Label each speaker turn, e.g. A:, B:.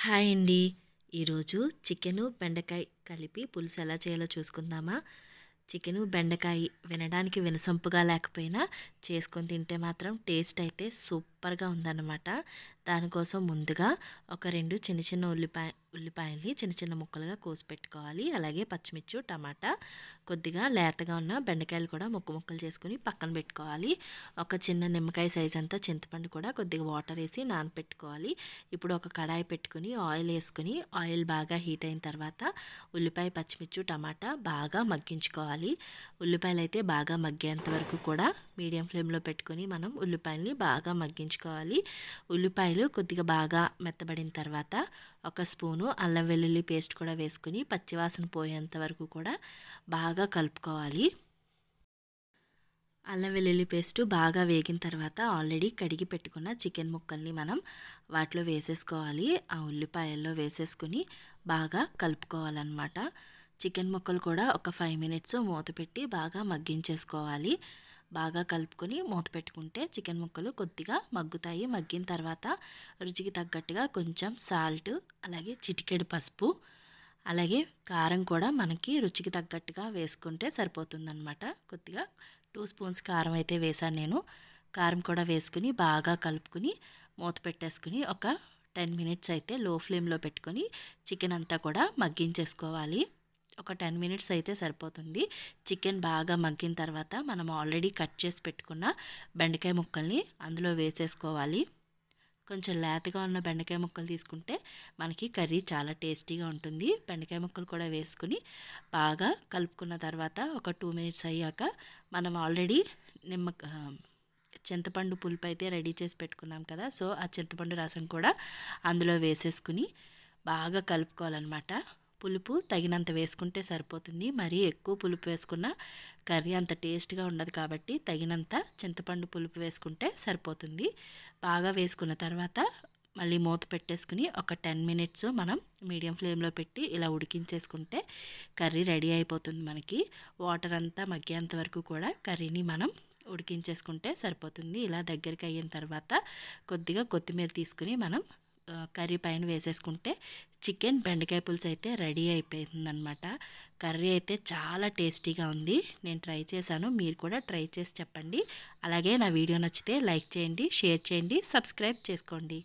A: Hi అండి. ఈరోజు chicken, బెండకాయ కలిపి పులుసు ఎలా చేయాలో చూసుకుందామా? చికెను, బెండకాయ వినడానికి వినసొంపుగా లేకపోయినా చేసుకొని తింటే మాత్రం టేస్ట్ అయితే సూపర్‌గా ఉందన్నమాట. దానికోసం ముందుగా ఒక 2 చిన్న చిన్న ఉల్లిపాయల్ని చిన్న చిన్న ముక్కలుగా కోసి పెట్టుకోవాలి. అలాగే పచ్చిమిర్చి, టమాటా, కొద్దిగా లేతగా ఉన్న బెండకాయలు కూడా ముక్కలు చేసుకొని పక్కన పెట్టుకోవాలి. ఒక చిన్న నిమ్మకాయ సైజ్ అంతా చింతపండు కూడా కొద్దిగా వాటర్ వేసి నానపెట్టుకోవాలి. ఇప్పుడు ఒక కడాయి పెట్టుకొని ఆయిల్ వేసుకొని ఆయిల్ బాగా హీట్ అయిన తర్వాత ఉల్లిపాయ, పచ్చిమిర్చి, టమాటా బాగా మగ్గించుకోవాలి. ఉల్లిపాయలు అయితే బాగా మగ్గేంత వరకు కూడా మీడియం ఫ్లేమ్లో పెట్టుకొని మనం ఉల్లిపాయల్ని బాగా మగ్గించుకోవాలి. ఉల్లిపాయలు కొద్దిగా బాగా మెత్తబడిన తర్వాత ఒక స్పూను అల్లం వెల్లుల్లి పేస్ట్ కూడా వేసుకుని పచ్చివాసన పోయేంత వరకు కూడా బాగా కలుపుకోవాలి. అల్లం వెల్లుల్లి పేస్ట్ బాగా వేగిన తర్వాత ఆల్రెడీ కడిగి పెట్టుకున్న చికెన్ ముక్కల్ని మనం వాటిలో వేసేసుకోవాలి. ఆ ఉల్లిపాయల్లో వేసేసుకుని బాగా కలుపుకోవాలన్నమాట. చికెన్ ముక్కలు కూడా ఒక 5 మినిట్స్ మూత పెట్టి బాగా మగ్గించేసుకోవాలి. బాగా కలుపుకొని మూత పెట్టుకుంటే చికెన్ ముక్కలు కొద్దిగా మగ్గుతాయి. మగ్గిన తర్వాత రుచికి తగ్గట్టుగా కొంచెం సాల్ట్, అలాగే చిటికెడు పసుపు, అలాగే కారం కూడా మనకి రుచికి తగ్గట్టుగా వేసుకుంటే సరిపోతుందన్నమాట. కొద్దిగా 2 స్పూన్స్ కారం అయితే వేసాను నేను. కారం కూడా వేసుకుని బాగా కలుపుకుని మూత పెట్టేసుకుని ఒక 10 మినిట్స్ అయితే లో ఫ్లేమ్లో పెట్టుకొని చికెన్ అంతా కూడా మగ్గించేసుకోవాలి. ఒక 10 మినిట్స్ అయితే సరిపోతుంది. చికెన్ బాగా మగ్గిన తర్వాత మనం ఆల్రెడీ కట్ చేసి పెట్టుకున్న బెండకాయ ముక్కల్ని అందులో వేసేసుకోవాలి. కొంచెం లేతగా ఉన్న బెండకాయ ముక్కలు తీసుకుంటే మనకి కర్రీ చాలా టేస్టీగా ఉంటుంది. బెండకాయ ముక్కలు కూడా వేసుకుని బాగా కలుపుకున్న తర్వాత ఒక 2 మినిట్స్ అయ్యాక మనం ఆల్రెడీ చింతపండు పులుపు అయితే రెడీ చేసి పెట్టుకున్నాం కదా, సో ఆ చింతపండు రసం కూడా అందులో వేసేసుకుని బాగా కలుపుకోవాలన్నమాట. పులుపు తగినంత వేసుకుంటే సరిపోతుంది. మరీ ఎక్కువ పులుపు వేసుకున్న కర్రీ అంత టేస్ట్గా ఉండదు కాబట్టి తగినంత చింతపండు పులుపు వేసుకుంటే సరిపోతుంది. బాగా వేసుకున్న తర్వాత మళ్ళీ మూత పెట్టేసుకుని ఒక 10 మినిట్స్ మనం మీడియం ఫ్లేమ్లో పెట్టి ఇలా ఉడికించేసుకుంటే కర్రీ రెడీ అయిపోతుంది మనకి. వాటర్ అంతా మగ్గేంత వరకు కూడా కర్రీని మనం ఉడికించేసుకుంటే సరిపోతుంది. ఇలా దగ్గరికి అయిన తర్వాత కొద్దిగా కొత్తిమీర తీసుకుని మనం కర్రీ పైన వేసేసుకుంటే చికెన్ బెండకాయ పులుసు అయితే రెడీ అయిపోతుందన్నమాట. కర్రీ అయితే చాలా టేస్టీగా ఉంది. నేను ట్రై చేశాను, మీరు కూడా ట్రై చేసి చెప్పండి. అలాగే నా వీడియో నచ్చితే లైక్ చేయండి, షేర్ చేయండి, సబ్స్క్రైబ్ చేసుకోండి.